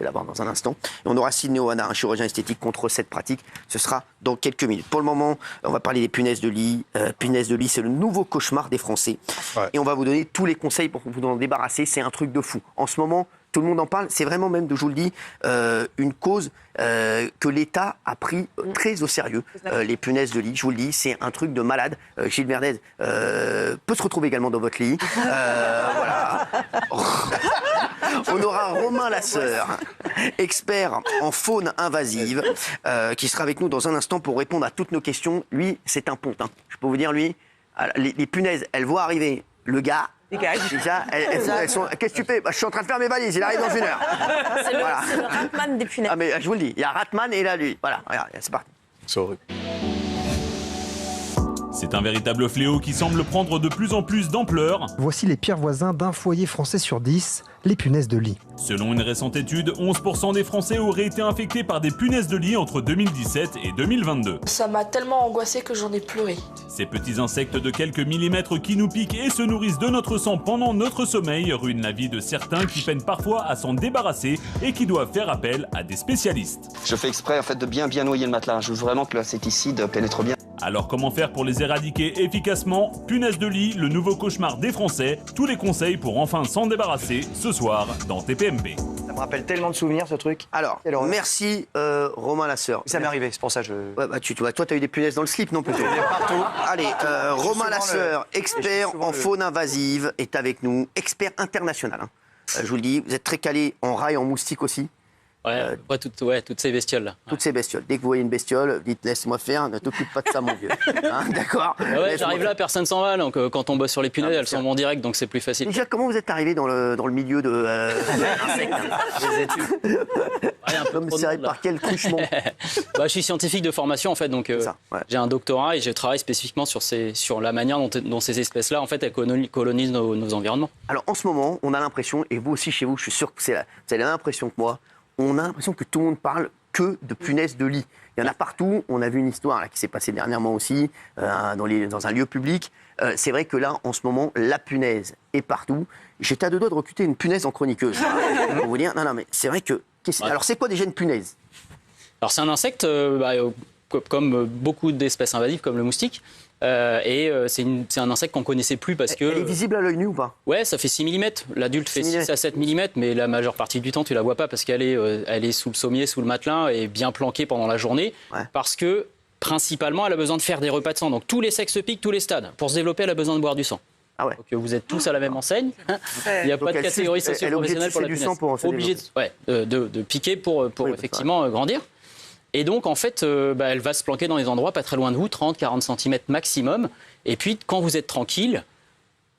là-bas dans un instant. Et on aura Sidney Oana, un chirurgien esthétique contre cette pratique. Ce sera dans quelques minutes. Pour le moment, on va parler des punaises de lit. Punaises de lit, c'est le nouveau cauchemar des Français. Ouais. Et on va vous donner tous les conseils pour vous en débarrasser. C'est un truc de fou. En ce moment, tout le monde en parle. C'est vraiment même, je vous le dis, une cause que l'État a pris très au sérieux. Les punaises de lit, je vous le dis, c'est un truc de malade. Gilles Verdez peut se retrouver également dans votre lit. Voilà. On aura Romain Lasseur, expert en faune invasive, qui sera avec nous dans un instant pour répondre à toutes nos questions. Lui, c'est un ponte. Hein. Je peux vous dire, lui, les punaises, elles vont arriver. Le gars, déjà, elles sont... Qu'est-ce que tu fais ? Je suis en train de faire mes valises, il arrive dans 1 heure. C'est le Ratman des punaises. Ah, mais je vous le dis, il y a Ratman et là, lui. Voilà, regarde, c'est parti. C'est un véritable fléau qui semble prendre de plus en plus d'ampleur. Voici les pires voisins d'un foyer français sur 10, les punaises de lit. Selon une récente étude, 11% des Français auraient été infectés par des punaises de lit entre 2017 et 2022. Ça m'a tellement angoissée que j'en ai pleuré. Ces petits insectes de quelques millimètres qui nous piquent et se nourrissent de notre sang pendant notre sommeil ruinent la vie de certains qui peinent parfois à s'en débarrasser et qui doivent faire appel à des spécialistes. Je fais exprès en fait de bien noyer le matelas. Je veux vraiment que l'insecticide pénètre bien. Alors comment faire pour les éradiquer efficacement ? Punaises de lit, le nouveau cauchemar des Français. Tous les conseils pour enfin s'en débarrasser ce soir dans TPMP. Ça me rappelle tellement de souvenirs ce truc. Alors, merci Romain Lasseur. Ça m'est arrivé, c'est pour ça que je... Ouais, bah, toi, t'as eu des punaises dans le slip, non plutôt. Partout. Allez, Romain Lasseur, expert en faune invasive, est avec nous. Expert international. Hein. Je vous le dis, vous êtes très calé en rats et en moustiques aussi. Toutes ces bestioles-là. Toutes ces bestioles. Dès que vous voyez une bestiole, dites laisse-moi faire, ne t'occupe pas de ça, mon vieux. Hein, d'accord. J'arrive là, personne s'en va. Donc quand on bosse sur les punaises, elles sont en direct, donc c'est plus facile. Déjà, comment vous êtes arrivé dans le milieu de insectes Les études. Comme c'est par quel truchement? Je suis scientifique de formation en fait, donc j'ai un doctorat et je travaille spécifiquement sur la manière dont ces espèces-là en fait elles colonisent nos environnements. Alors en ce moment, on a l'impression, et vous aussi chez vous, je suis sûr que vous avez la même impression que moi. On a l'impression que tout le monde parle que de punaises de lit. Il y en a partout. On a vu une histoire là, qui s'est passée dernièrement aussi dans un lieu public. C'est vrai que là, en ce moment, la punaise est partout. J'étais à 2 doigts de recruter une punaise en chroniqueuse. Pour vous dire, non, mais c'est vrai que... Alors, c'est quoi déjà une punaise ? Alors, c'est un insecte, comme beaucoup d'espèces invasives, comme le moustique. C'est un insecte qu'on ne connaissait plus parce que... Elle est visible à l'œil nu ou pas ? Ouais, ça fait 6 mm. L'adulte fait 6 à 7 mm, mais la majeure partie du temps, tu ne la vois pas parce qu'elle est sous le sommier, sous le matelas et bien planquée pendant la journée. Ouais. Parce que, principalement, elle a besoin de faire des repas de sang. Donc, tous les sexes piquent, tous les stades. Pour se développer, elle a besoin de boire du sang. Ah ouais. Donc, vous êtes tous à la même enseigne. Il n'y a pas de catégorie socio-professionnelle pour la punaise. Obligée de piquer pour effectivement grandir. Et donc, en fait, elle va se planquer dans des endroits pas très loin de vous, 30-40 cm maximum. Et puis, quand vous êtes tranquille,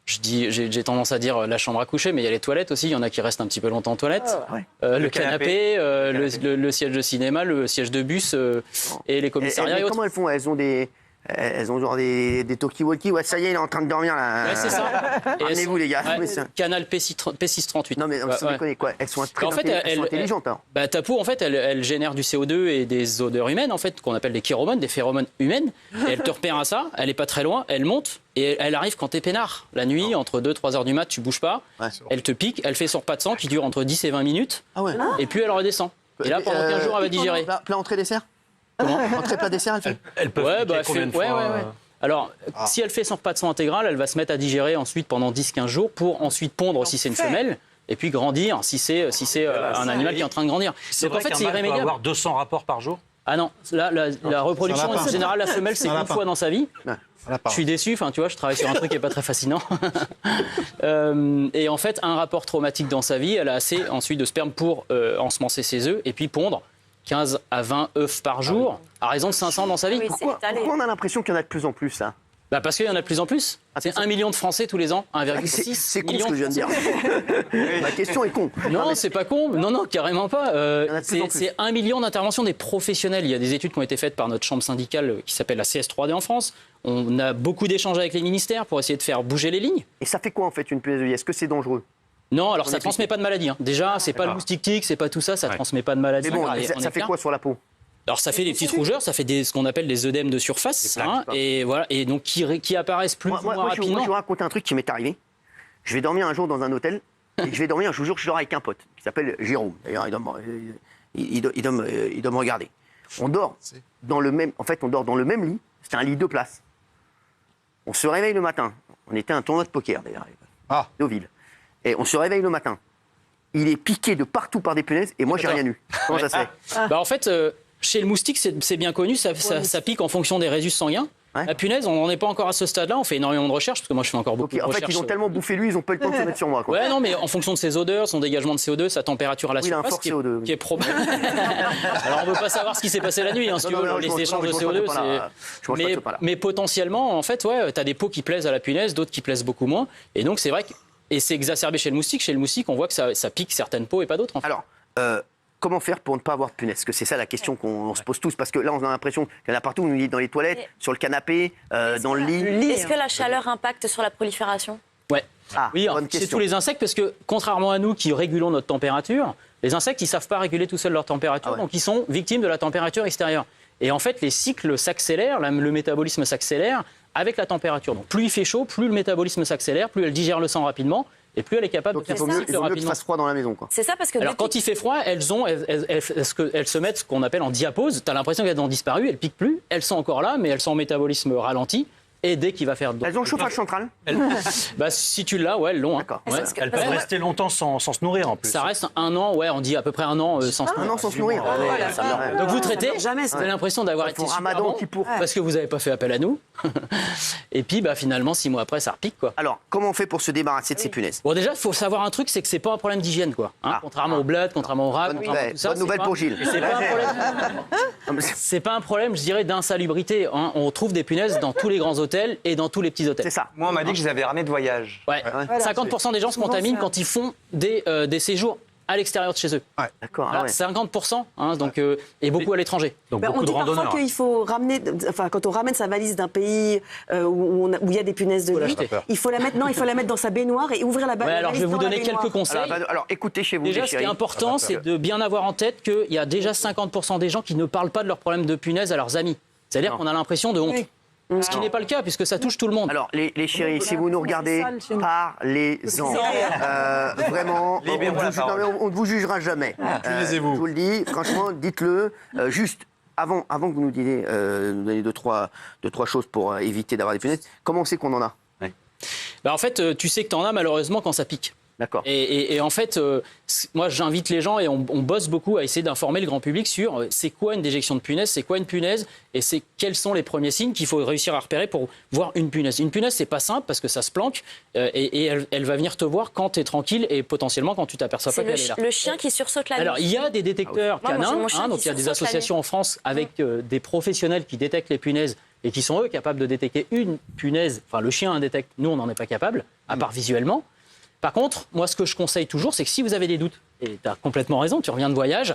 j'ai tendance à dire la chambre à coucher, mais il y a les toilettes aussi. Il y en a qui restent un petit peu longtemps aux toilettes. Le canapé, le siège de cinéma, le siège de bus et les commissariats. Comment elles font ? Elles ont genre des talkie-walkie. Ouais, ça y est, il est en train de dormir là. Ouais, c'est ça. Ramenez-vous les gars. Canal P638. Non mais sans déconner quoi. Elles sont très intelligentes. Ta peau en fait, elle génère du CO2 et des odeurs humaines en fait, qu'on appelle des phéromones, des phéromones humaines. Et elle te repère à ça. Elle est pas très loin. Elle monte et elle arrive quand t'es peinard. La nuit, entre 2-3 heures du mat, tu bouges pas. Ouais. Elle te pique. Elle fait son repas de sang qui dure entre 10 et 20 minutes. Ah ouais. Et puis elle redescend. Et là pendant 15 jours, elle va digérer. Plat entrée dessert. Entrée plat dessert, elle fait. Elle peut combien de fois Alors, si elle fait son repas de sang intégral, elle va se mettre à digérer ensuite pendant 10-15 jours pour ensuite pondre si c'est une femelle et puis grandir si c'est un animal qui est en train de grandir. C'est vrai qu'un mâle peut avoir 200 rapports par jour ? Ah non, la reproduction, en général, la femelle, c'est une fois dans sa vie. Je suis déçu, tu vois, je travaille sur un truc qui n'est pas très fascinant. Et en fait, un rapport traumatique dans sa vie, elle a assez ensuite de sperme pour ensemencer ses œufs et puis pondre 15 à 20 œufs par jour, à raison de 500 dans sa vie. Pourquoi on a l'impression qu'il y en a de plus en plus, ça ? Parce qu'il y en a de plus en plus. C'est 1 million de Français tous les ans, 1,6 C'est con million ce que je viens de dire. Ma question est con. Non, c'est pas con. Non, carrément pas. C'est 1 million d'interventions des professionnels. Il y a des études qui ont été faites par notre chambre syndicale qui s'appelle la CS3D en France. On a beaucoup d'échanges avec les ministères pour essayer de faire bouger les lignes. Et ça fait quoi en fait une punaise de lit ? Est-ce que c'est dangereux ? Non, alors ça ne transmet pas de maladie. Déjà, c'est pas le moustique-tique, c'est pas tout ça, ça ne transmet pas de maladie. Mais bon, ça fait quoi sur la peau ? Alors ça fait des petites rougeurs, ça fait ce qu'on appelle des œdèmes de surface, et voilà, et donc qui apparaissent plus ou moins rapidement. Moi, je vais vous raconter un truc qui m'est arrivé. Je vais dormir un jour dans un hôtel, Et je vais dormir, je vous jure, je dors avec un pote qui s'appelle Jérôme. D'ailleurs, il doit me regarder. On dort dans le même lit. C'était un lit 2 places. On se réveille le matin. On était à un tournoi de poker, d'ailleurs, au Ville. Et on se réveille le matin. Il est piqué de partout par des punaises et moi, j'ai rien eu. Comment ça se fait? En fait, chez le moustique, c'est bien connu, ça pique en fonction des résus sanguins. Ouais. La punaise, on n'en est pas encore à ce stade-là, on fait énormément de recherches, parce que moi je fais encore beaucoup de recherches. En fait, ils ont tellement bouffé lui, ils n'ont pas le temps de se mettre sur moi. Quoi. Ouais, non, mais en fonction de ses odeurs, son dégagement de CO2, sa température à la surface, qui est probable. Alors on ne veut pas savoir ce qui s'est passé la nuit, hein, si tu veux, les échanges de CO2. Mais potentiellement, en fait, ouais, tu as des peaux qui plaisent à la punaise, d'autres qui plaisent beaucoup moins. Et donc c'est vrai que. Et c'est exacerbé chez le moustique. Chez le moustique, on voit que ça pique certaines peaux et pas d'autres. En fait. Alors. Comment faire pour ne pas avoir de punaises? Parce que c'est ça la question qu'on se pose tous. Parce que là, on a l'impression qu'il y en a partout. On nous dit dans les toilettes, sur le canapé, dans le lit. Est-ce que la chaleur impacte sur la prolifération? Ouais. Oui, chez tous les insectes, parce que contrairement à nous qui régulons notre température, les insectes, ils ne savent pas réguler tout seuls leur température. Donc ils sont victimes de la température extérieure. Et en fait, les cycles s'accélèrent, le métabolisme s'accélère avec la température. Donc plus il fait chaud, plus le métabolisme s'accélère, plus elle digère le sang rapidement. Et plus elle est capable de faire il faut mieux qu'il fasse froid dans la maison. C'est ça parce que. Alors quand il fait froid, elles se mettent ce qu'on appelle en diapause. Tu as l'impression qu'elles ont disparu, elles piquent plus. Elles sont encore là, mais elles sont en métabolisme ralenti. Et dès qu'il va faire. Elles ont le chauffage central. Si tu l'as, ouais, elles l'ont. D'accord. Ouais. Elles peuvent rester longtemps sans se nourrir en plus. Ça reste 1 an, ouais, on dit à peu près 1 an sans se nourrir. 1 an sans se nourrir. Donc vous traitez, vous avez l'impression d'avoir été super bon parce que vous n'avez pas fait appel à nous. Et puis finalement 6 mois après ça repique quoi. Alors comment on fait pour se débarrasser de ces punaises? Bon déjà il faut savoir un truc, c'est que c'est pas un problème d'hygiène quoi. Contrairement au bled, contrairement au rat, contrairement à tout ça. Bonne nouvelle pour Gilles. C'est pas un problème, je dirais, d'insalubrité. On trouve des punaises dans tous les grands hôtels et dans tous les petits hôtels. C'est ça. Moi on m'a dit que je les avais ramenés de voyage. Ouais. 50% des gens se contaminent quand ils font des séjours à l'extérieur de chez eux. Ouais. D'accord. 50%, donc, et beaucoup à l'étranger. Donc beaucoup de randonneurs. On dit parfois qu'il faut ramener, quand on ramène sa valise d'un pays où il y a des punaises de lit, il faut la mettre dans sa baignoire et ouvrir la valise. Alors je vais vous donner quelques conseils. Alors écoutez chez vous. Déjà, ce qui est important, c'est de bien avoir en tête qu'il y a déjà 50% des gens qui ne parlent pas de leurs problèmes de punaises à leurs amis. C'est-à-dire qu'on a l'impression de honte. Oui. Ce qui n'est pas le cas, puisque ça touche tout le monde. Alors, les chéris, si vous nous regardez, parlez-en. Vraiment, on ne vous jugera jamais. Je vous le dis, franchement, dites-le. Juste, avant que vous nous donniez deux, trois choses pour éviter d'avoir des punaises, comment on sait qu'on en a? En fait, tu sais que tu en as malheureusement quand ça pique. D'accord. Et en fait, moi j'invite les gens et on bosse beaucoup à essayer d'informer le grand public sur c'est quoi une déjection de punaise, c'est quoi une punaise et quels sont les premiers signes qu'il faut réussir à repérer pour voir une punaise. Une punaise, c'est pas simple parce que ça se planque et elle va venir te voir quand tu es tranquille et potentiellement quand tu t'aperçois pas qu'elle est là. C'est le chien qui sursaute la nuit. Alors il y a des détecteurs canins, donc il y a des associations en France avec des professionnels qui détectent les punaises et qui sont eux capables de détecter une punaise. Enfin le chien détecte, nous on n'en est pas capable, à part visuellement. Par contre, moi, ce que je conseille toujours, c'est que si vous avez des doutes, et tu as complètement raison, tu reviens de voyage,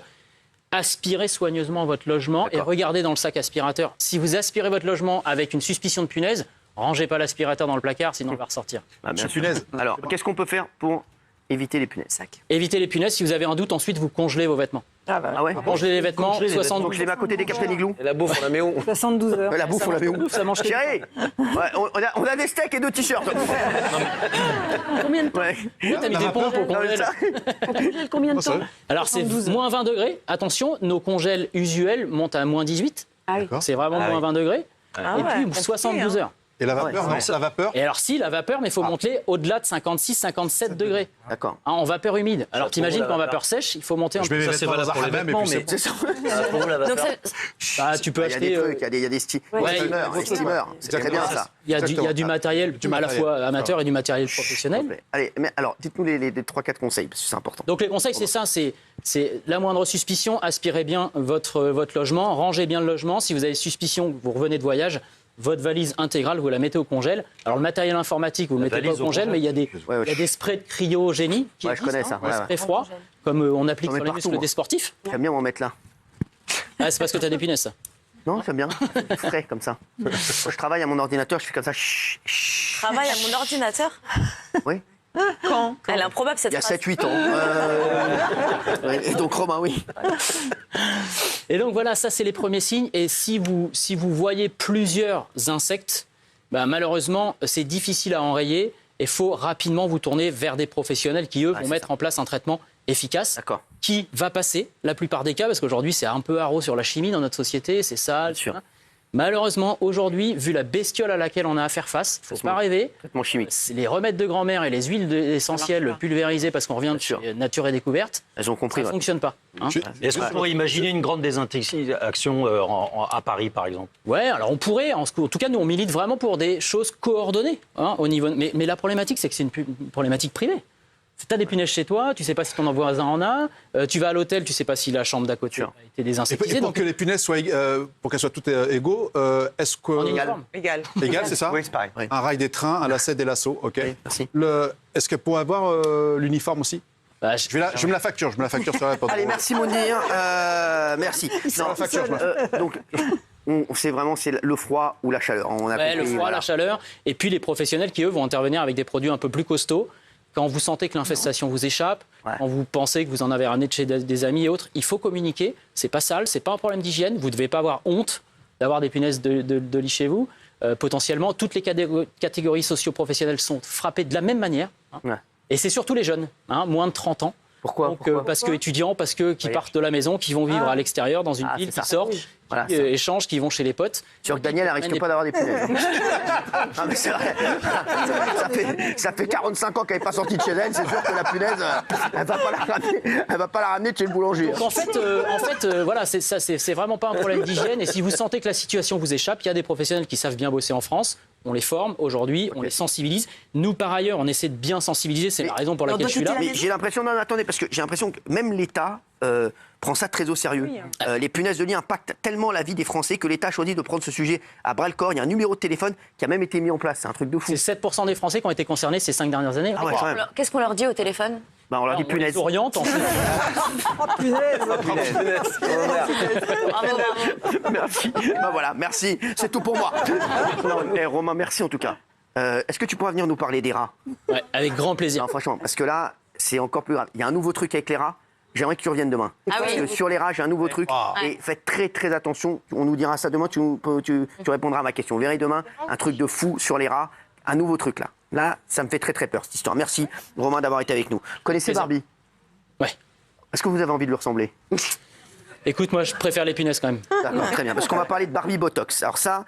aspirez soigneusement votre logement et regardez dans le sac aspirateur. Si vous aspirez votre logement avec une suspicion de punaise, rangez pas l'aspirateur dans le placard, sinon il va ressortir. Punaise. Alors, qu'est-ce qu'on peut faire pour éviter les punaises? Éviter les punaises, si vous avez un doute, ensuite vous congelez vos vêtements. Ah ouais. Congelez les vêtements, 72 Donc je les mets à côté des Captain Igloo. Et la bouffe, on la met où? 72 heures. La bouffe, on la met où? Ça mange Chérie, on a des steaks et 2 t-shirts. Combien de temps? T'as mis des pompes au congèle. Combien de temps? Alors c'est moins 20 degrés. Attention, nos congèles usuels montent à moins 18. C'est vraiment moins 20 degrés. Et puis 72 heures. Et la vapeur, non, c'est la vapeur. Et alors si, la vapeur, mais il faut monter au-delà de 56-57 degrés. D'accord. En vapeur humide. Alors t'imagines qu'en vapeur sèche, il faut monter en... Je mets mes vêtements dans un hammam et puis c'est ça. Tu peux acheter... Il y a des steamers. C'est très bien ça. Il y a du matériel à la fois amateur et du matériel professionnel. Allez, mais alors, dites-nous les 3-4 conseils, parce que c'est important. Donc les conseils, c'est ça, c'est la moindre suspicion, aspirez bien votre logement, rangez bien le logement. Si vous avez suspicion que vous revenez de voyage, votre valise intégrale, vous la mettez au congèle. Alors le matériel informatique, vous le mettez pas au congèle, mais il y a des sprays de cryogénie qui existent, je connais ça. des sprays froids, comme on applique sur les muscles des sportifs. J'aime bien m'en mettre là. C'est parce que tu as des punaises, ça. Non, j'aime bien. Frais, comme ça. Quand je travaille à mon ordinateur, je fais comme ça. Travaille à mon ordinateur? Oui. Quand? Elle est improbable cette phrase. Il y a 7-8 ans. Et donc Romain, oui. Et donc voilà, ça c'est les premiers signes. Et si vous voyez plusieurs insectes, malheureusement c'est difficile à enrayer. il faut rapidement vous tourner vers des professionnels qui, eux, vont mettre en place un traitement efficace qui va passer la plupart des cas, parce qu'aujourd'hui, c'est un peu haro sur la chimie dans notre société, c'est sale. Malheureusement, aujourd'hui, vu la bestiole à laquelle on a à faire face, il ne faut pas rêver. Les remèdes de grand-mère et les huiles essentielles pulvérisées, parce qu'on revient de nature et découverte, elles ont compris, ça ne fonctionne pas. Est-ce qu'on pourrait imaginer une grande désintoxication à Paris, par exemple? Oui, alors on pourrait. En tout cas, nous, on milite vraiment pour des choses coordonnées. Au niveau... mais la problématique, c'est que c'est une problématique privée. Tu as des punaises chez toi, tu ne sais pas si ton voisin en a, tu vas à l'hôtel, tu ne sais pas si la chambre d'à côté a été désinsectisée. Et pour que les punaises soient, pour qu'elles soient toutes égaux, est-ce que... Égal, c'est ça? Oui, c'est pareil. Un rail des trains, un lacet des lassos, ok. Oui, merci. Est-ce que pour avoir l'uniforme aussi? Je me la facture sur la porte. Allez, merci Mounir, merci. Donc, c'est vraiment le froid ou la chaleur. On a compris, le froid, la chaleur, et puis les professionnels qui, eux, vont intervenir avec des produits un peu plus costauds. Quand vous sentez que l'infestation vous échappe, quand vous pensez que vous en avez ramené de chez des amis et autres, il faut communiquer. C'est pas sale, c'est pas un problème d'hygiène. Vous ne devez pas avoir honte d'avoir des punaises de lit chez vous. Potentiellement, toutes les catégories socio-professionnelles sont frappées de la même manière. Et c'est surtout les jeunes, moins de 30 ans. Pourquoi? Parce que étudiants, qui partent de la maison, qui vont vivre à l'extérieur dans une ville, qui sortent, qui échangent, qui vont chez les potes. Sûr que Daniel ne risque pas d'avoir des punaises. Non, mais c'est vrai. Ça fait 45 ans qu'elle n'est pas sortie de chez elle. C'est sûr que la punaise, elle ne va pas la ramener de chez le boulanger. Donc en fait, voilà, c'est vraiment pas un problème d'hygiène. Et si vous sentez que la situation vous échappe, il y a des professionnels qui savent bien bosser en France. On les forme aujourd'hui, on les sensibilise. Nous, par ailleurs, on essaie de bien sensibiliser. C'est la raison pour laquelle je suis là. Mais j'ai l'impression, non, attendez, parce que j'ai l'impression que même l'État prend ça très au sérieux. Les punaises de lit impactent tellement la vie des Français que l'État a choisi de prendre ce sujet à bras-le-corps. Il y a un numéro de téléphone qui a même été mis en place. C'est un truc de fou. C'est 7% des Français qui ont été concernés ces 5 dernières années. Qu'est-ce qu'on leur dit au téléphone? On leur dit punaise. On les oriente en fait. Merci. Voilà, merci. C'est tout pour moi. Romain, merci en tout cas. Est-ce que tu pourras venir nous parler des rats? Avec grand plaisir. Non, franchement, parce que là, c'est encore plus grave. Il y a un nouveau truc avec les rats. J'aimerais que tu reviennes demain. Parce que sur les rats, j'ai un nouveau truc. Et faites très très attention. On nous dira ça demain. Tu répondras à ma question. Vous verrez demain un truc de fou sur les rats. Un nouveau truc là. Là, ça me fait très très peur cette histoire. Merci Romain d'avoir été avec nous. Connaissez Barbie? Ouais. Est-ce que vous avez envie de lui ressembler? Écoute, moi je préfère les punaises quand même. D'accord, très bien. Parce qu'on va parler de Barbie Botox. Alors ça...